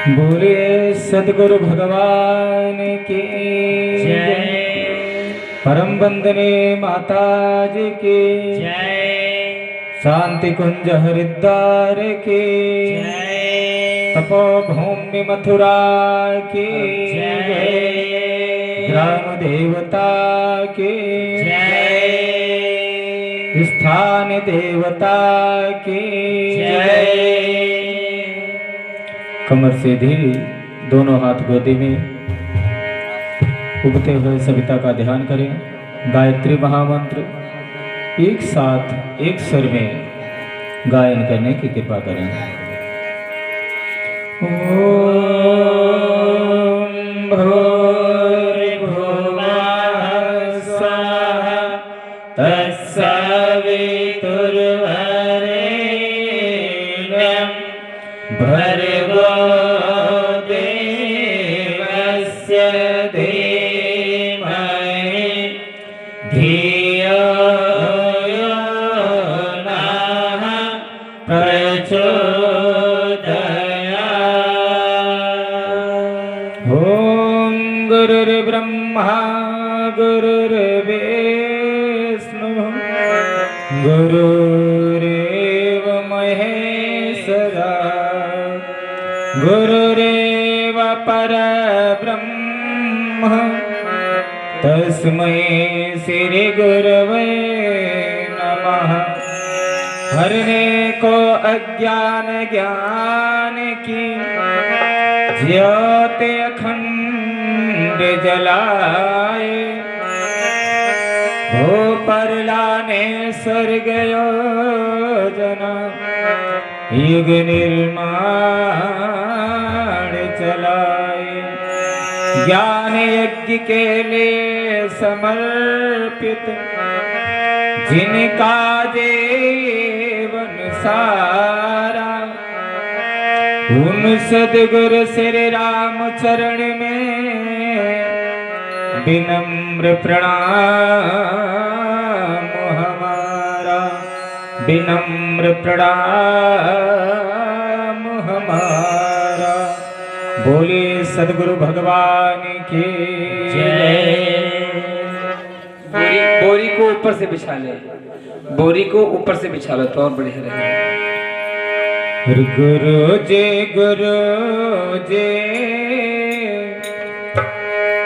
बोले सदगुरु भगवान की जय। परम वंदने माता जी की जय। शांति कुंज हरिद्वार की जय। तपोभूमि मथुरा की जय। ग्राम देवता की जय। स्थान देवता की जय। कमर सीधी, दोनों हाथ गोदी में, उगते हुए सविता का ध्यान करें। गायत्री महामंत्र एक साथ एक स्वर में गायन करने की कृपा करें। ओम भूर्भुवः स्वः तत्सवितुर्वरेण्यं भर्गो देवस्य धीमहि धियो यो नः प्रचोदयात्। ॐ गुरुर्ब्रह्मा गुरुर्विष्णुः गुरुरेव महेश्वरः गुरुरेव परब्रह्म तस्मै श्री गुरवे नमः। हरने को अज्ञान ज्ञान की ज्योति अखंड जलाए, हो पर लाने स्वर्ग योजना युग निर्माण चलाए। ज्ञान यज्ञ के लिए समर्पित जिनका जीवन सारा, उन सदगुरु श्री राम चरण में विनम्र प्रणाम हमारा, विनम्र प्रणाम हमारा। बोले सदगुरु भगवान की जय। बोरी को ऊपर से बिछा ले, बोरी को ऊपर से बिछा लो तो और बढ़िया रहेगा। गुरु जी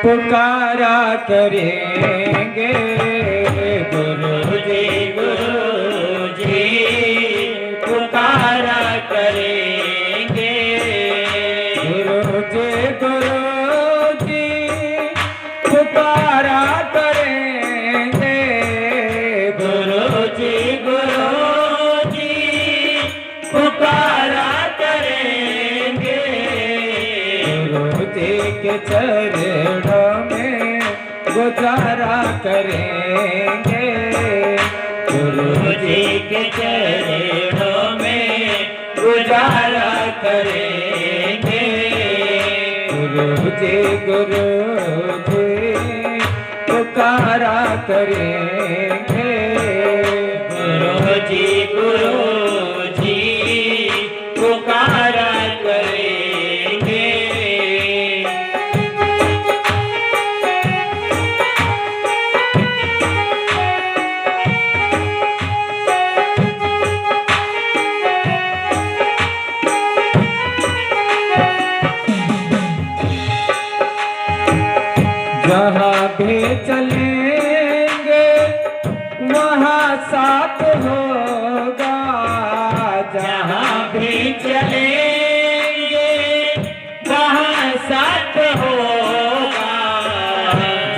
पुकारा करेंगे, गुरु जी पुकारा करेंगे, गुरु जी पुकारा करेंगे, गुरु जी पुकारा करेंगे, गुरु जी के चरणों में गुजारा करेंगे, गुरु जी के चरणों में गुजारा करेंगे, गुरु जी पुकारा करेंगे, गुरु जी पुकारा करेंगे। जहाँ भी चलेंगे वहाँ साथ होगा, जहाँ भी चलेंगे वहाँ साथ होगा,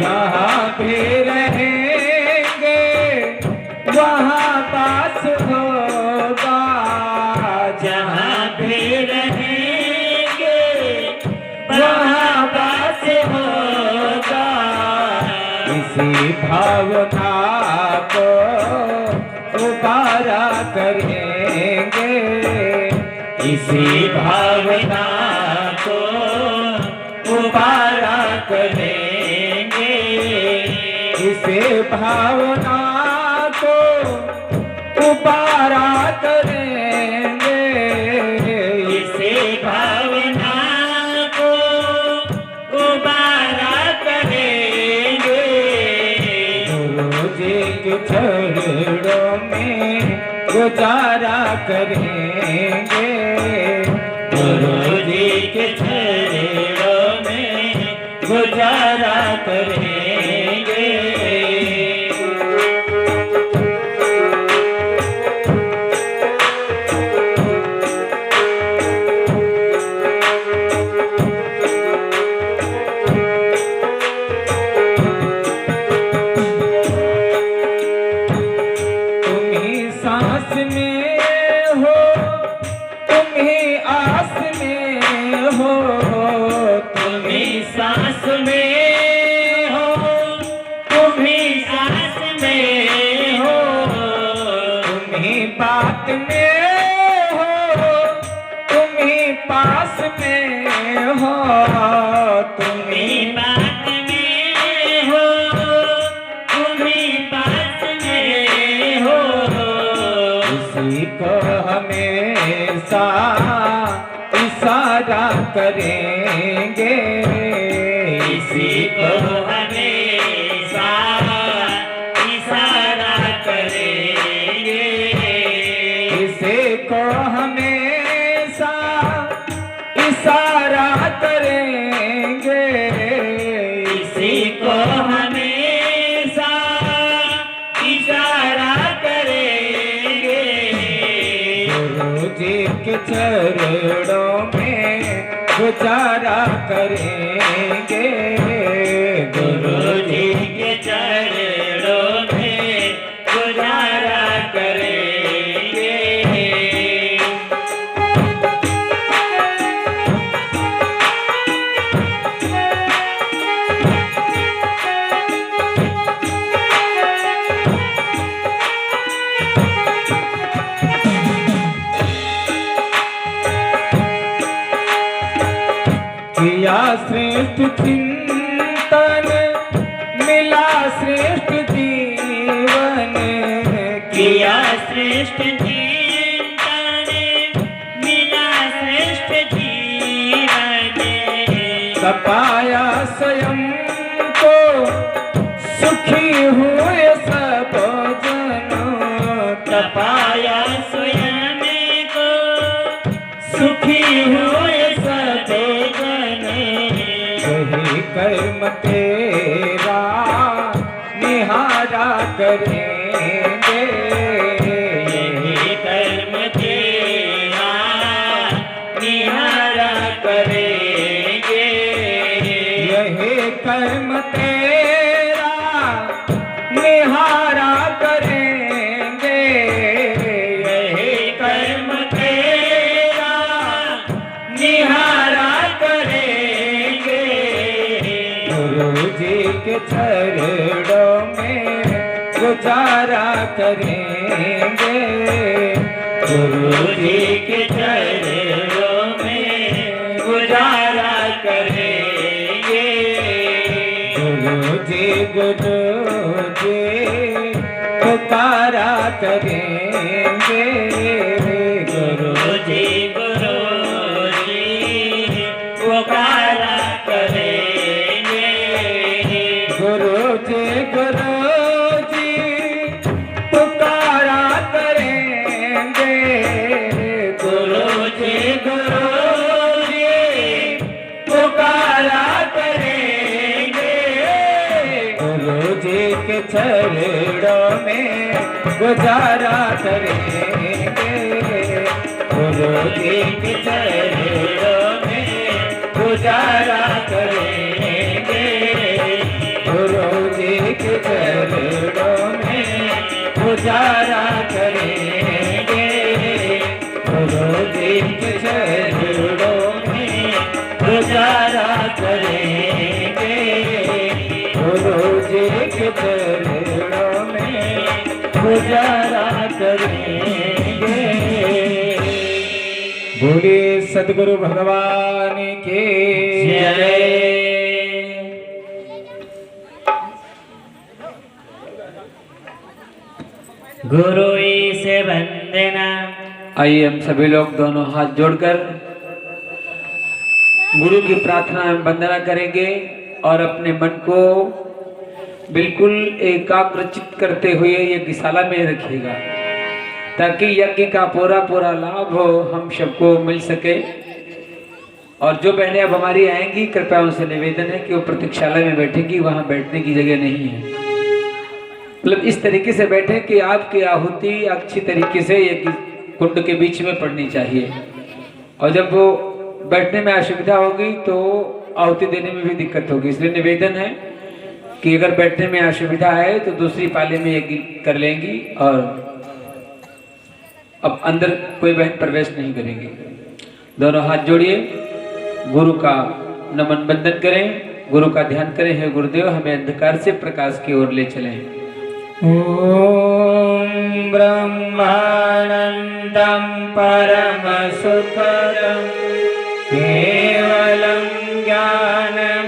जहाँ भी रहेंगे वहाँ पास होगा, जहाँ भी रहेंगे वहाँ पास होगा। इसी भावना को उबारा करेंगे, इसी भावना को उबारा करेंगे, इसी भावना को उबारा करेंगे, इसी भावना गुजारा करेंगे। गुरु जी के चरणों में गुजारा करेंगे। सांस में हो तुम्ही आस में हो, तुम्ही सांस में हो तुम्ही सांस में हो, तुम्ही बात में हो तुम्ही पास में हो, तुम्ही बात में हो तुम्ही पास में हो। इसी को हमेशा इशारा करेंगे। इसी को हमेशा इशारा करेंगे। इसी को हमेशा इशारा करेंगे। इसी को हमेशा इशारा करेंगे। गुरु जी के चरणों में गुजारा करेंगे। गुरु जी के चरणों में गुजारा करेंगे। किया श्रेष्ठ चिंतन मिला श्रेष्ठ जीवन। किया श्रेष्ठ चिंतन मिला श्रेष्ठ जीवन। तपाया स्वयं को सुखी हुए सब जन। तपाया स्वयं को सुखी हुए सब जन। यही कर्म तेरा निहारा करेंगे। यही कर्म तेरा निहारा करेंगे। यही कर्म तेरा निहारा करेंगे। यही कर्म तेरा निहारा करेंगे। गुरु जी के चरणों में गुजारा करेंगे। गुरु जी के चरणों में गुजारा करेंगे। गुरु जी पुकारा करेंगे। गुरु जी पुकारा करेंगे। गुरु जी पुकारा करेंगे। गुरु जी पुकारा करेंगे। गुरु जी के चरणों में गुजारा करेंगे। गुरु जी के चरणों में गुजारा करेंगे। गुरु जी के चरणों में गुजारा करेंगे। गुरु जी के चरणों में गुजारा करेंगे। गुरु जी के चरणों में गुजारा करेंगे। बोले सद्गुरु भगवान के जय। गुरु से वंदना। आइए हम सभी लोग दोनों हाथ जोड़कर गुरु की प्रार्थना में वंदना करेंगे और अपने मन को बिल्कुल एकाग्रचित करते हुए ये गीशाला में रखिएगा ताकि यज्ञ का पूरा पूरा लाभ हो, हम सबको मिल सके। और जो बहनें अब हमारी आएंगी, कृपया उनसे निवेदन है कि वो प्रतीक्षालय में बैठेंगी, वहां बैठने की जगह नहीं है। मतलब इस तरीके से बैठे कि आपकी आहुति अच्छी तरीके से यज्ञ कुंड के बीच में पड़नी चाहिए। और जब वो बैठने में असुविधा होगी तो आहुति देने में भी दिक्कत होगी। इसलिए निवेदन है कि अगर बैठने में असुविधा है तो दूसरी पाली में यज्ञ कर लेंगी और अब अंदर कोई बहन प्रवेश नहीं करेंगी। दोनों हाथ जोड़िए, गुरु का नमन बंदन करें, गुरु का ध्यान करें। हे गुरुदेव, हमें अंधकार से प्रकाश की ओर ले चलें। ॐ ब्रह्मानन्दं परमसुखदं केवलं ज्ञानमूर्तिं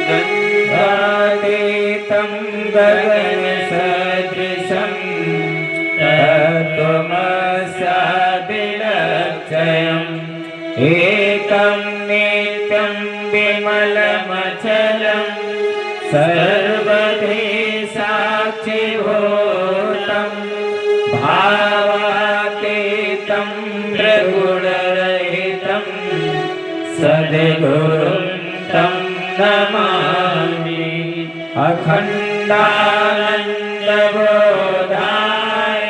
गन्धातीतं गगनसदृशं तत्त्वमस्यादिलक्ष्यम् एकं नित्यं विमलमचलम् सर्वधि साक्षिभूतं भावातीतं त्रिगुणरहितं सद्गुरुं तं नमामि। अखण्डानन्दबोधाय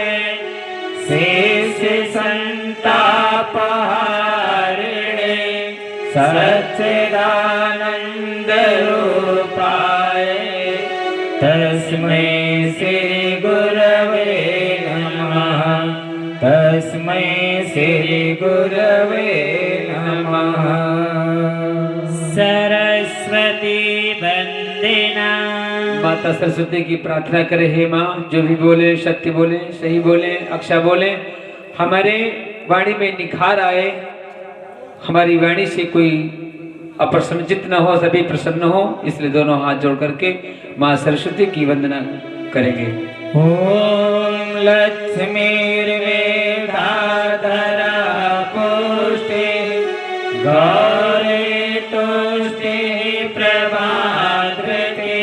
शेषसन्तापहारिणे सच्चिदानन्दरूपाय तस्मै श्री गुरवे नमः। तस्मै श्री गुरवे नमः। सरस्वती वंदना। माता सरस्वती की प्रार्थना करें। हे माँ, जो भी बोले सत्य बोले, सही बोले, अक्षा बोले, हमारे वाणी में निखार आए, हमारी वाणी से कोई अप्रसन्नचित न हो, सभी प्रसन्न हो। इसलिए दोनों हाथ जोड़ करके माँ सरस्वती की वंदना करेंगे। ओम लक्ष्मीर्वेदाधरा पुष्टे गौरी तुष्टे प्रभाद्रते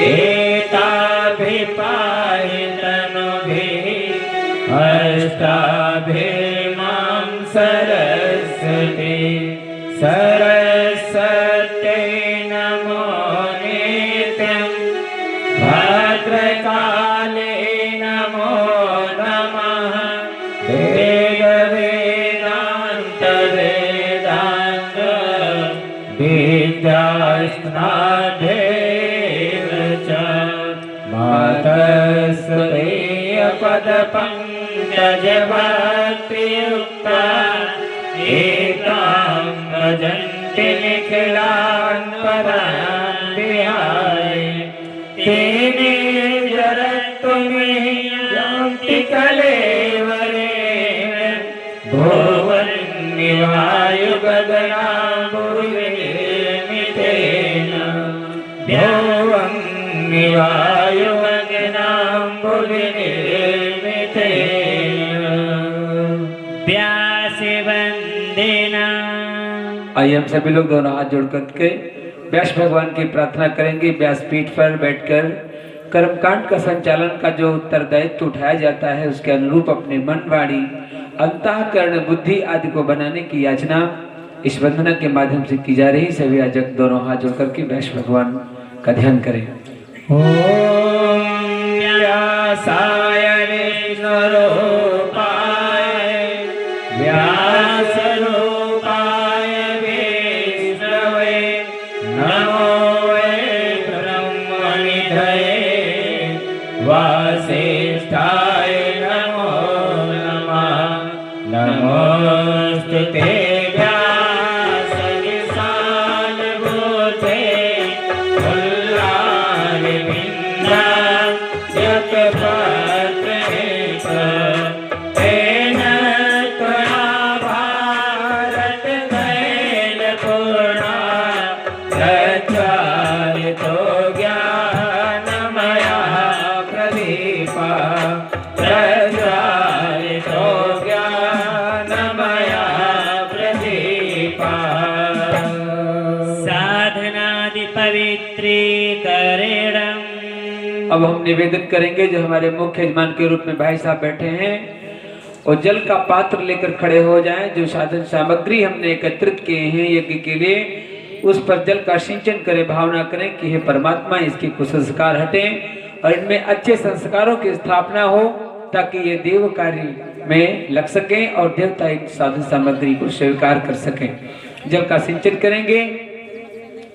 एताभिपाहितनुभिः अष्टाभिर्मां सरस्वती। सरस्वती नमो नित्यं भद्रकाले नमो नमः। वेदान्त वेदान्त विद्यास्नादेव च मातस्त्वदीय पदपङ्कजभक्तियुक्ता एतां भजन्ति निखिलान् परान् विहाय। तेने जरत्वमिह यान्ति कलेवरेण भुवन्निवायुगगनाम्बुधिमितेन भुवन्निवायुगगनाम्बुधिमितेन। व्यास वंदना। आइए हम सभी लोग दोनों हाथ जोड़ करके व्यास भगवान की प्रार्थना करेंगे। व्यासपीठ पर बैठकर कर्मकांड का संचालन का जो उत्तरदायित्व उठाया जाता है, उसके अनुरूप अपने मन, वाणी, अंतःकरण, बुद्धि आदि को बनाने की याचना इस वंदना के माध्यम से की जा रही। सभी आजक दोनों हाथ जोड़ करके व्यास भगवान का ध्यान करें। ओम व्यासाय विष्णुरूपाय व्यासरूपाय विष्णवे नमो वै ब्रह्मनिधये वासिष्ठाय नमो नमः। नमोस्तुते व्यास विशालबुद्धे फुल्लालविन्दायकपत्रनेक तेन त्वया भारततैलपूर्णा प्रज्वालितो ज्ञानमयः प्रदीपः। प्रज्वालितो ज्ञानमयः अब हम निवेदन करेंगे, जो हमारे मुख्य यजमान के रूप में भाई साहब बैठे हैं और जल का पात्र लेकर खड़े हो जाएं। जो साधन सामग्री हमने एकत्रित किए हैं यज्ञ के लिए, उस पर जल का सिंचन करें, भावना करें कि हे परमात्मा इसके कुसंस्कार हटें और इनमें अच्छे संस्कारों की स्थापना हो, ताकि ये देव कार्य में लग सकें और देवता एक साधन सामग्री को स्वीकार कर सकें। जल का सिंचन करेंगे,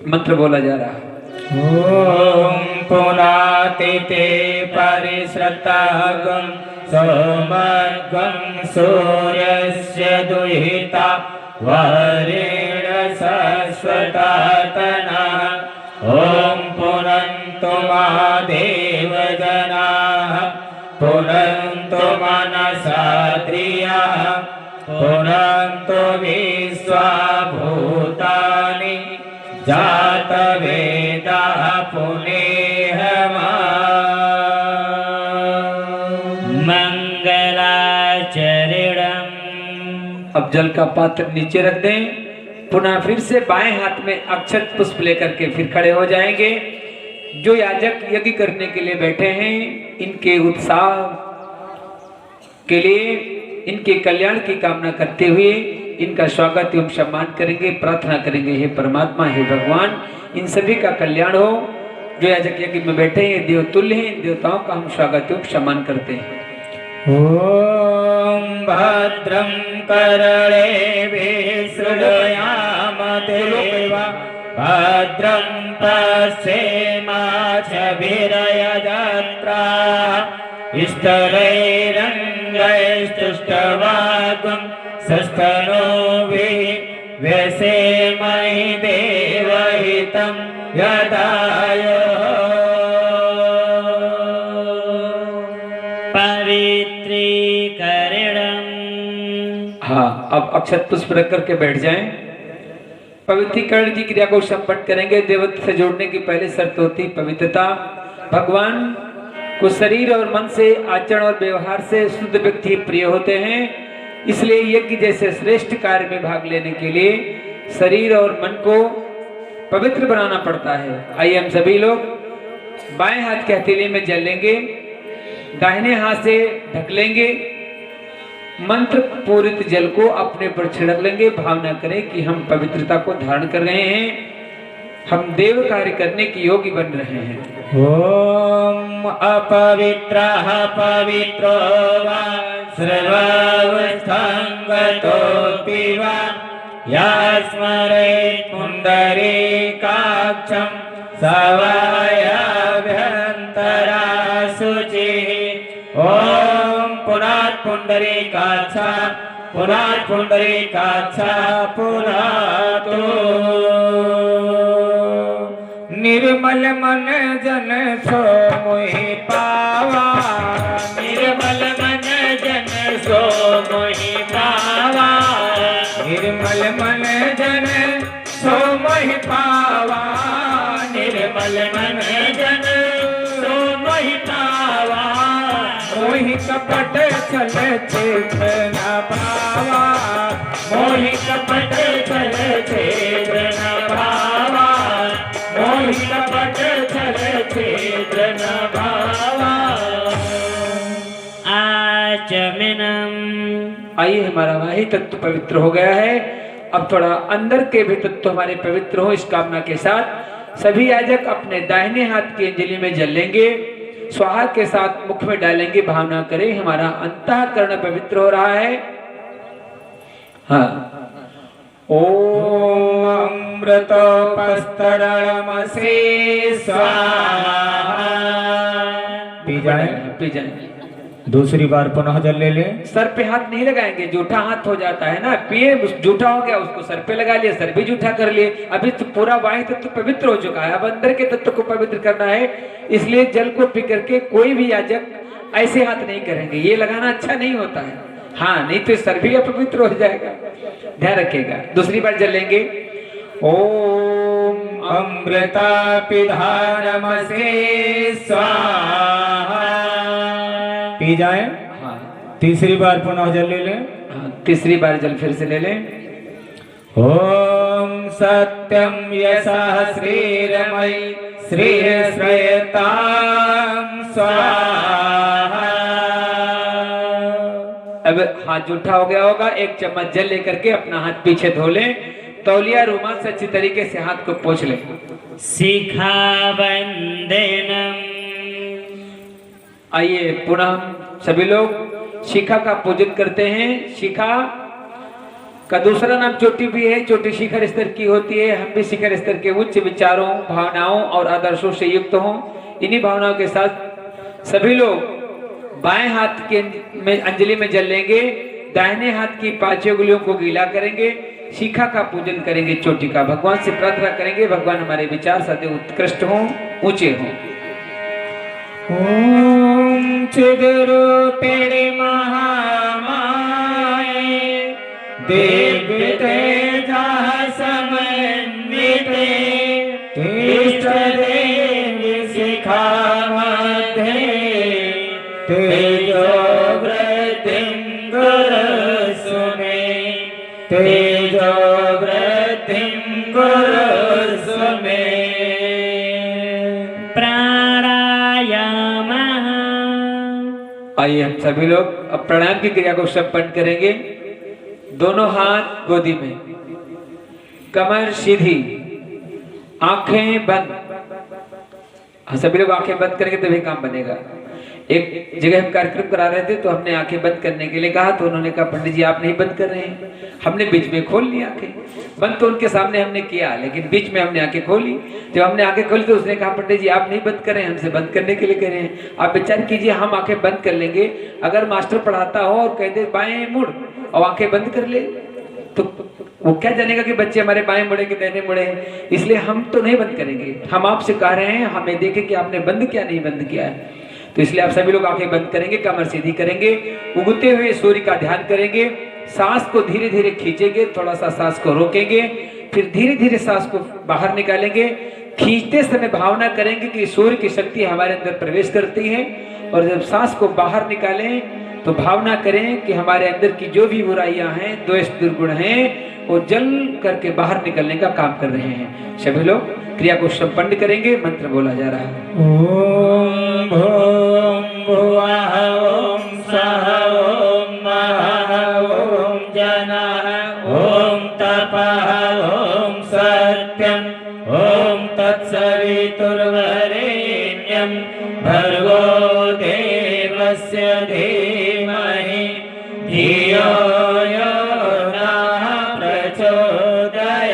मंत्र बोला जा रहा है। ओम पुनातिते परिश्रतागं सोमगं सूर्यस्य दुहिता वरेण शाश्वतातना। ओम पुनन्तु महादेव जनाः पुनन्तु मनसा धियाः पुनन्तु विश्वा भूतानि जातवेदाः पुनेह मंगलाचरणम्। अब जल का पात्र नीचे रख दें, पुनः फिर से बाएं हाथ में अक्षत पुष्प लेकर के फिर खड़े हो जाएंगे। जो याजक यज्ञ करने के लिए बैठे हैं, इनके उत्साह के लिए, इनके कल्याण की कामना करते हुए इनका स्वागत एवं सम्मान करेंगे, प्रार्थना करेंगे। हे परमात्मा, हे भगवान, इन सभी का कल्याण हो। जो याजक यज्ञ में बैठे हैं देवतुल्य हैं, इन देवताओं का हम स्वागत एवं सम्मान करते हैं। ओम भद्रं करणे शृणुयाम देवा भद्रं पश्येमाक्षभिर्यजत्रा स्तरैरङ्गैस्तुष्टवागुं सस्तनोभिः व्यसेमहि देवहितं यदायुः। पवित्रीकरणम्। हाँ, अब अक्षत पुष्प रख करके बैठ जाएं। पवित्रीकरण की क्रिया को संपन्न करेंगे। देवत्व से जोड़ने की पहली शर्त होती पवित्रता। भगवान को शरीर और मन से, आचरण और व्यवहार से शुद्ध व्यक्ति प्रिय होते हैं। इसलिए यज्ञ जैसे श्रेष्ठ कार्य में भाग लेने के लिए शरीर और मन को पवित्र बनाना पड़ता है। आइए हम सभी लोग बाएं हाथ के हथेली में जल लेंगे, दाहिने हाथ से ढक लेंगे, मंत्र पूरित जल को अपने पर छिड़क लेंगे। भावना करें कि हम पवित्रता को धारण कर रहे हैं, हम देव कार्य करने के योग्य बन रहे हैं। ओम अपवित्रः पवित्रो वा सर्वावस्थांगतोऽपि वा यास्मरेत् पुण्डरीकाक्षं सवायाभ्यन्तरा शुचिः। ओम पुनात् पुण्डरीकाक्षा पुनात् पुण्डरीकाक्षा पुनातु। निर्मल मन जन सो मोहि पावा निर्मल मन जन सो मोहि पावा निर्मल मन जन सो मोहि पावा निर्मल मन जन सो मोहि पावा। मोहि कपट छल छेद न पावा मोहि कपट छल छेद न पावा मोहि कपट छल छेद न पावा। आचमनम्। आइए, हमारा वाही तत्व पवित्र हो गया है। अब थोड़ा अंदर के भी तत्व हमारे पवित्र हो, इस कामना के साथ सभी याजक अपने दाहिने हाथ की अंजलि में जल लेंगे, स्वाहा के साथ मुख में डालेंगे। भावना करें हमारा अंतःकरण पवित्र हो रहा है। हाँ, ओम अमृतोपस्तरणमसे स्वाहा। पी जाए। पी जाए। दूसरी बार पुनः जल ले लें। सर पे हाथ नहीं लगाएंगे, जूठा हाथ हो जाता है ना। पिए, जूठा हो गया, उसको सर पे लगा लिया, सर भी जूठा कर लिए। अभी तो पूरा बाह्य तत्व पवित्र हो चुका है, अब अंदर के तत्व को पवित्र करना है। इसलिए जल को पी करके कोई भी याजक ऐसे हाथ नहीं करेंगे, ये लगाना अच्छा नहीं होता है। हाँ, नहीं तो सर भी अपवित्र हो जाएगा, ध्यान रखिएगा। दूसरी बार जल लेंगे। ओम अमृता पिधानमसे स्वाहा। पी जाए। हाँ, तीसरी बार पुनः जल ले लें। हाँ, तीसरी बार जल फिर से ले लें। ओम सत्यम यशः श्रीरमयी श्रीः श्रयताम् स्वाहा। अब हाथ जूठा हो गया होगा, एक चम्मच जल लेकर के अपना हाथ पीछे धो ले, तौलिया रुमाल से अच्छी तरीके से हाथ को पोंछ ले। शिखा वंदनम। आइए पुनः सभी लोग शिखा का पूजन करते हैं। शिखा का दूसरा नाम चोटी भी है। चोटी शिखर स्तर की होती है। हम भी शिखर स्तर के उच्च विचारों, भावनाओं और आदर्शों से युक्त हों। इन्हीं भावनाओं के साथ सभी लोग बाएं हाथ के में अंजलि में जल लेंगे, दाहिने हाथ की पांचों उंगलियों को गीला करेंगे, शिखा का पूजन करेंगे, चोटी का। भगवान से प्रार्थना करेंगे भगवान हमारे विचार सदैव उत्कृष्ट हों, ऊंचे हों। ओम चिद्रूपिणी महामाये दिव्य तेजः समन्विते इष्टदेवी शिखा मध्ये तेजो वृद्धिं कुरुषु मे, तेजो वृद्धिं कुरुषु मे। प्राणायामः। आइए हम सभी लोग अब प्राणायाम की क्रिया को संपन्न करेंगे। दोनों हाथ गोदी में, कमर सीधी, आंखें बंद। सभी लोग आंखें बंद करेंगे तभी काम बनेगा। एक जगह हम कार्यक्रम करा रहे थे तो हमने आंखें बंद करने के लिए कहा तो उन्होंने कहा पंडित जी आप नहीं बंद कर रहे हैं। हमने बीच में खोल ली आंखें। बंद तो उनके सामने हमने किया लेकिन बीच में हमने आंखें खोली। जब हमने आंखें खोली तो उसने कहा पंडित जी आप नहीं बंद कर रहे हैं, हमसे बंद करने के लिए कह रहे हैं। आप विचार कीजिए हम आंखें बंद कर लेंगे, अगर मास्टर पढ़ाता हो और कह दे बाएं मुड़ और आंखें बंद कर ले तो वो क्या जानेगा कि बच्चे हमारे बाएं मुड़े के दाहिने मुड़े हैं। इसलिए हम तो नहीं बंद करेंगे। हम आपसे कह रहे हैं हमें देखें कि आपने बंद किया नहीं बंद किया है। तो इसलिए आप सभी लोग आंखें बंद करेंगे, कमर सीधी करेंगे, उगते हुए सूर्य का ध्यान करेंगे, सांस को धीरे धीरे खींचेंगे, थोड़ा सा सांस को रोकेंगे, फिर धीरे धीरे सांस को बाहर निकालेंगे। खींचते समय भावना करेंगे कि सूर्य की शक्ति हमारे अंदर प्रवेश करती है और जब सांस को बाहर निकालें तो भावना करें कि हमारे अंदर की जो भी बुराइयां हैं, दोष दुर्गुण हैं, वो जल करके बाहर निकलने का काम कर रहे हैं। सभी लोग क्रिया को संपन्न करेंगे। मंत्र बोला जा रहा है। ओम भूम भुवः ओम स्वः ओम महः ओम जनः ओम तपः ओम सत्यं ओम तत्सवितुर्वरेण्यं भर्गो देवस्य धीमहि धियो यो नः प्रचोदयात्।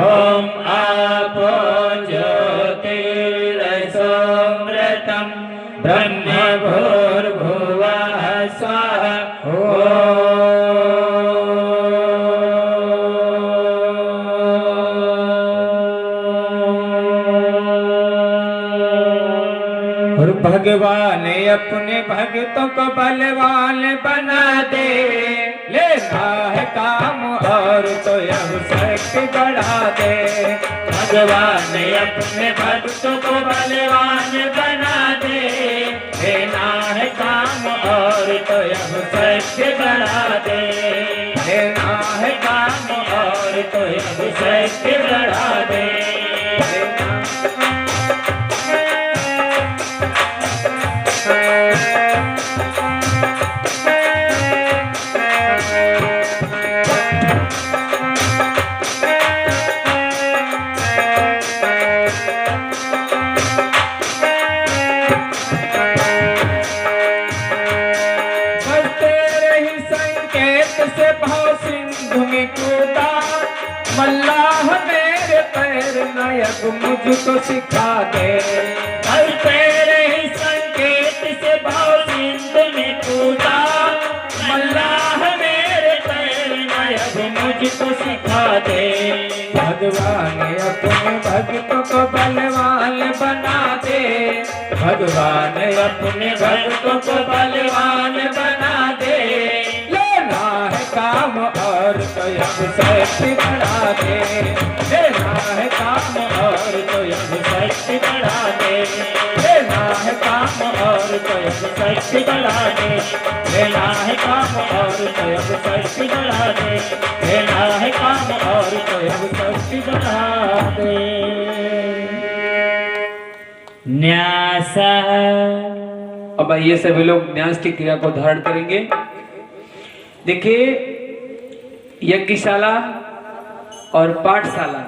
ओम आपो ज्योतिरसोमृतं ब्रह्म भूर्भुवः स्वः। और भगवान अपने भक्तों को बलवान बना दे, लेना है काम और तो यह शक्ति बढ़ा दे। भगवान अपने भक्तों को बलवान बना दे, लेना है काम और तो यह शक्ति बढ़ा दे। लेना है काम और तो यह शक्ति बढ़ा दे। से भाव सिंधु में कूदा, मल्लाह मेरे पैर नायक मुझको सिखा दे। हर तेरे ही संकेत से भाव सिंधु में कूदा, मल्लाह मेरे पैर नायक मुझको सिखा दे। भगवान अपने भक्तों को बलवान बना दे। भगवान अपने भक्तों को बलवान बना दे। काम और तो यह शक्ति बढ़ा दे। लेना है काम और तो यह शक्ति बढ़ा दे। लेना है काम और तो यह शक्ति बढ़ा दे। लेना है काम और तो यह शक्ति बढ़ा दे। लेना है काम और तो यह शक्ति बढ़ा दे। न्यास न्यासः। अब आइए सभी लोग न्यास की क्रिया को धारण करेंगे। देखिए, यज्ञशाला और पाठशाला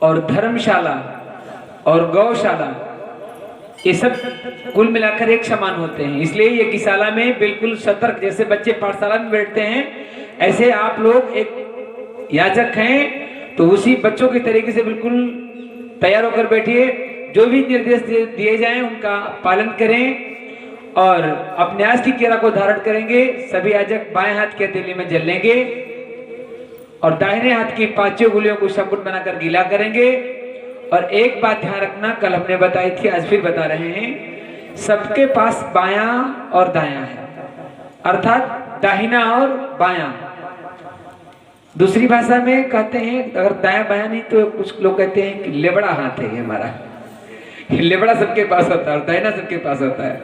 और धर्मशाला और गौशाला ये सब कुल मिलाकर एक समान होते हैं। इसलिए यज्ञशाला में बिल्कुल सतर्क, जैसे बच्चे पाठशाला में बैठते हैं ऐसे आप लोग एक याजक हैं तो उसी बच्चों के तरीके से बिल्कुल तैयार होकर बैठिए। जो भी निर्देश दिए जाएं उनका पालन करें और अपने न्यास की क्रिया को धारण करेंगे। सभी याजक बाएं हाथ के हथेली में जल लेंगे और दाहिने हाथ की पांचों उंगलियों को संपुट बनाकर गीला करेंगे। और एक बात ध्यान रखना, कल हमने बताई थी, आज फिर बता रहे हैं, सबके पास बायां और दायां है, अर्थात दाहिना और बायां। दूसरी भाषा में कहते हैं अगर दायां बायां नहीं तो कुछ लोग कहते हैं कि लेबड़ा हाथ है ये हमारा। लेबड़ा सबके पास होता है और दाहिना सबके पास होता है,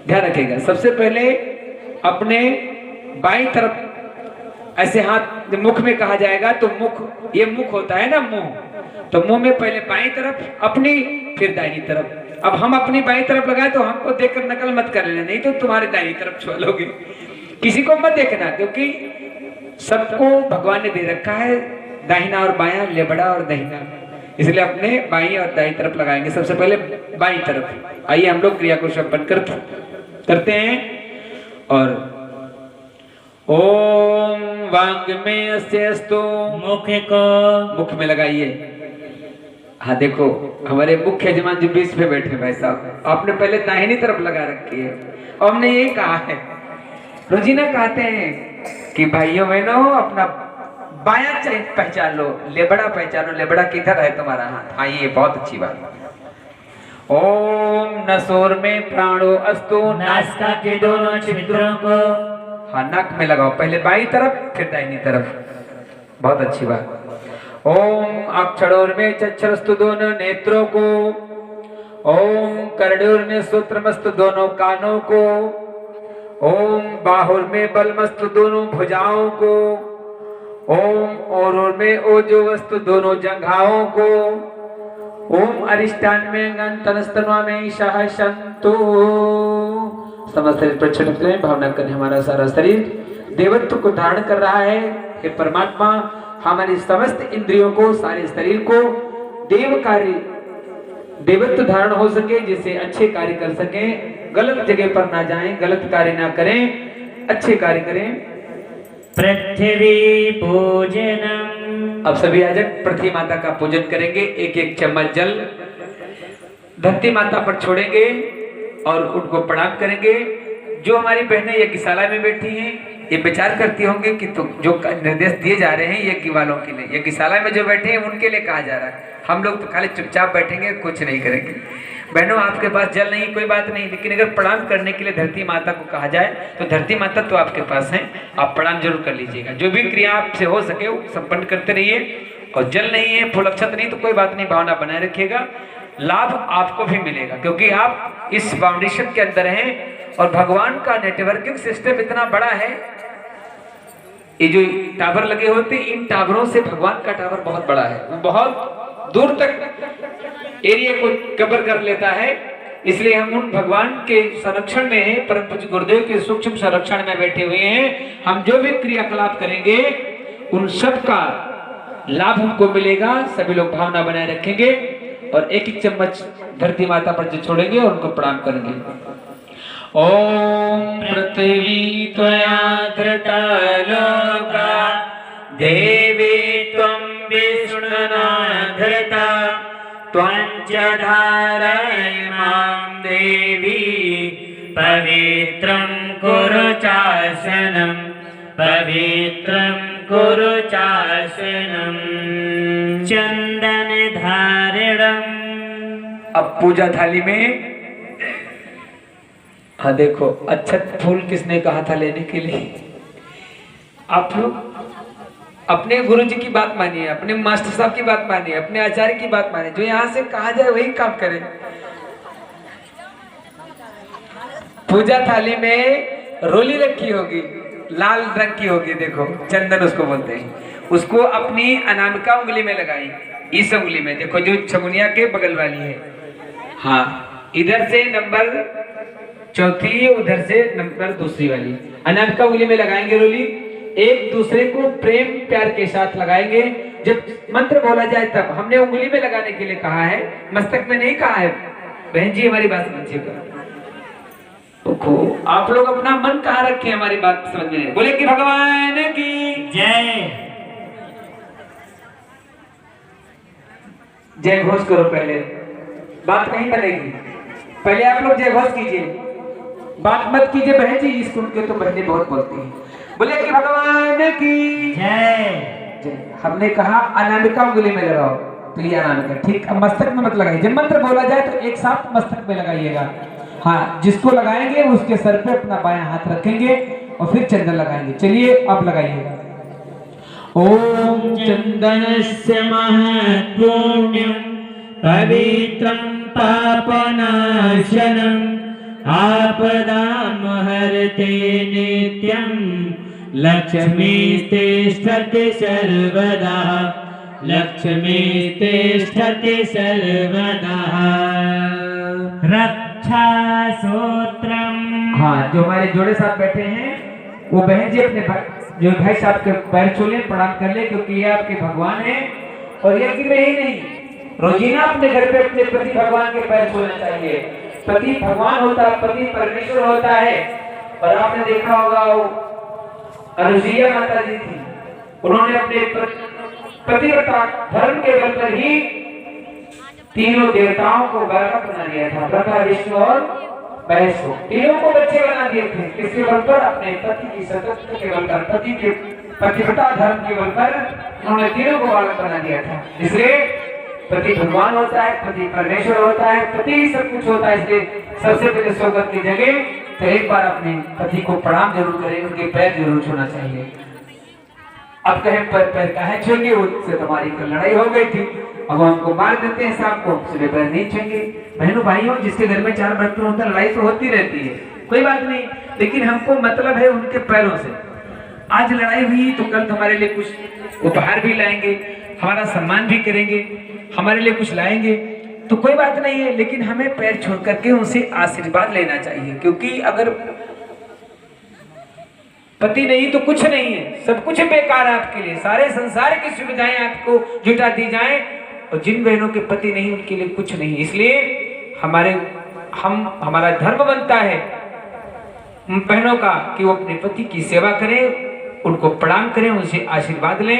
ध्यान रखिएगा। सबसे पहले अपने बाईं तरफ ऐसे हाथ मुख में कहा जाएगा तो मुख, ये मुख होता है ना मुंह, तो मुंह में पहले बाईं तरफ अपनी फिर दाहिनी तरफ। अब हम अपनी बाईं तरफ लगाए तो हमको देखकर नकल मत कर लेना, नहीं तो तुम्हारे दाहिनी तरफ छोलोगे। किसी को मत देखना क्योंकि सबको भगवान ने दे रखा है दाहिना और बायां, लेबड़ा और दहिना, इसलिए अपने बाईं और दाईं तरफ लगाएंगे। सबसे पहले बाईं तरफ। आइए हम लोग क्रिया को संपन्न करते हैं। और ओम वांग्मय अस्यस्तु, मुख में लगाइए। हाँ देखो, हमारे मुख्य यजमान जी बीच में बैठे भाई साहब, आपने पहले दाहिनी तरफ लगा रखी है और हमने यही कहा है, रोजीना कहते हैं कि भाइयों बहनों अपना बायां पहचान लो, लेबड़ा पहचानो। लेबड़ा किधर है तुम्हारा हाथ? हाँ ये बहुत अच्छी बात है। ओम नसोर में प्राणो अस्तु, नासिका के दोनों छिद्रों को, हाँ नाक में लगाओ, पहले बाईं तरफ फिर दाहिनी तरफ, बहुत अच्छी बात। ओम अक्षरोर में चक्षरस्तु, दोनों नेत्रों को। ओम कर्णोर में सूत्रमस्तु, दोनों कानों को। ओम बाहुर में बलमस्तु, दोनों भुजाओं को। ओम ओरोर में ओजोवस्तु, दोनों जंघाओं को। ओम अरिष्टान में गंतनस्तनवा में सहसंतु, समस्त शरीर पर छिड़क लें। भावना करें हमारा सारा शरीर देवत्व को धारण कर रहा है। हे परमात्मा, हमारी समस्त इंद्रियों को, सारे शरीर को देव कार्य, देवत्व धारण हो सके, जिससे अच्छे कार्य कर सके, गलत जगह पर ना जाएं, गलत कार्य ना करें, अच्छे कार्य करें। पृथ्वी पूजनम, अब सभी याजक पृथ्वी माता का पूजन करेंगे। एक एक चम्मच जल धरती माता पर छोड़ेंगे और उनको प्रणाम करेंगे। जो हमारी बहनें यज्ञशाला में बैठी हैं ये विचार करती होंगी कि तो जो निर्देश दिए जा रहे हैं यज्ञ वालों के लिए, यज्ञशाला में जो बैठे हैं उनके लिए कहा जा रहा है। हम लोग तो खाली चुपचाप बैठेंगे, कुछ नहीं करेंगे। बहनों आपके पास जल नहीं, कोई बात नहीं, लेकिन अगर प्रणाम करने के लिए धरती माता को कहा जाए तो धरती माता तो आपके पास है, आप प्रणाम जरूर कर लीजिएगा। जो भी क्रिया आपसे हो सके वो संपन्न करते रहिए। और जल नहीं है, फूल अक्षत नहीं तो कोई बात नहीं, भावना बनाए रखिएगा। लाभ आपको भी मिलेगा क्योंकि आप इस फाउंडेशन के अंदर हैं और भगवान का नेटवर्किंग सिस्टम इतना बड़ा है। ये जो टावर लगे होते हैं, इन टावरों से भगवान का टावर बहुत बड़ा है, वो बहुत दूर तक एरिया को कवर कर लेता है। इसलिए हम उन भगवान के संरक्षण में हैं, परम पूज्य गुरुदेव के सूक्ष्म संरक्षण में बैठे हुए हैं। हम जो भी क्रियाकलाप करेंगे उन सब का लाभ हमको मिलेगा। सभी लोग भावना बनाए रखेंगे और एक एक चम्मच धरती माता पर जो छोड़ेंगे और उनको प्रणाम करेंगे। ओम पृथ्वी त्वया धृता लोका, देवी त्वं विष्णुना धृता, त्वं च धारयिमां देवी, पवित्रं कुरु चासनं, पवित्रं कुरु चासनं, चंदन धारिणम्। अब पूजा थाली में हाँ देखो, अक्षत फूल किसने कहा था लेने के लिए? आप लोग अपने गुरु जी की बात मानिए, अपने मास्टर साहब की बात मानिए, अपने आचार्य की बात मानिए। जो यहाँ से कहा जाए वही काम करें। पूजा थाली में रोली रखी होगी, लाल रंग की होगी, देखो चंदन उसको बोलते हैं। उसको अपनी अनामिका उंगली में लगाई, इस उंगली में देखो जो छमुनिया के बगल वाली है, हाँ इधर से नंबर चौथी, उधर से नंबर दूसरी वाली अनामिका उंगली में लगाएंगे रोली। एक दूसरे को प्रेम प्यार के साथ लगाएंगे। जब मंत्र बोला जाए तब हमने उंगली में लगाने के लिए कहा है, मस्तक में नहीं कहा है। बहन जी हमारी बात समझिएगा। तो आप लोग अपना मन कहाँ रखे, हमारी बात समझ में। बोले कि भगवान की जय। जय घोष करो, पहले बात नहीं बनेगी। पहले आप लोग जय घोष कीजिए, बात मत कीजिए। बहन जी इस कुंड के तो बहने बहुत बोलती हैं। बोले कि भगवान की जय। जय। हमने कहा अनामिका उंगली में लगाओ, तो ये अनामिका ठीक। अब मस्तक में मत लगाइए। जब मंत्र बोला जाए तो एक साथ मस्तक में लगाइएगा। हाँ, जिसको लगाएंगे उसके सर पे अपना बायां हाथ रखेंगे और फिर चंदन लगाएंगे। चलिए अब लगाइएगा। ओम चंदनस्य महत्पुण्यं पवित्रं पापनाशनं आपदां हरते नित्यं लक्ष्मीस्तिष्ठति सर्वदा लक्ष्मीस्तिष्ठति सर्वदा रक्षा सूत्रम। हाँ, जो हमारे जोड़े साथ बैठे हैं वो बहन जी अपने जो भाई साहब के पैर छू ले, प्रणाम कर ले, क्योंकि ये आपके भगवान हैं। और ये कि ही नहीं, रोजीना अपने घर पे अपने पति भगवान के पैर छूना चाहिए। पति भगवान होता है, पति परमेश्वर होता है। और आपने देखा होगा वो अनुसुईया माता जी थी, उन्होंने अपने पतिव्रता धर्म के बल पर ही तीनों देवताओं को बालक बना दिया था। ब्रह्मा विष्णु और महेश को तीनों को बच्चे बना दिए थे। किसके बल पर? अपने पति की सतत के बल पर, पति के पतिव्रता धर्म के बल पर उन्होंने तीनों को बालक बना दिया था। इसलिए पति भगवान होता है, पति परमेश्वर होता है, पति ही सब कुछ होता है। इसलिए सबसे पहले स्वागत की जगह तो एक बार अपने पति को प्रणाम जरूर करें, उनके पैर जरूर छूना चाहिए। अब कहें पैर कहे छूएंगे, उससे तुम्हारी लड़ाई हो गई थी, अब हमको मार देते हैं शाम को, सुबह पैर नहीं छूएंगे। बहनों भाइयों, जिसके घर में 4 बर्तन होता है, लड़ाई तो होती रहती है, कोई बात नहीं, लेकिन हमको मतलब है उनके पैरों से। आज लड़ाई हुई तो कल तुम्हारे लिए कुछ उपहार भी लाएंगे, हमारा सम्मान भी करेंगे, हमारे लिए कुछ लाएंगे, तो कोई बात नहीं है। लेकिन हमें पैर छोड़ करके उनसे आशीर्वाद लेना चाहिए, क्योंकि अगर पति नहीं तो कुछ नहीं है, सब कुछ बेकार है आपके लिए। सारे संसार की सुविधाएं आपको जुटा दी जाएं, और जिन बहनों के पति नहीं उनके लिए कुछ नहीं। इसलिए हमारा धर्म बनता है बहनों का कि वो अपने पति की सेवा करें, उनको प्रणाम करें, उनसे आशीर्वाद लें।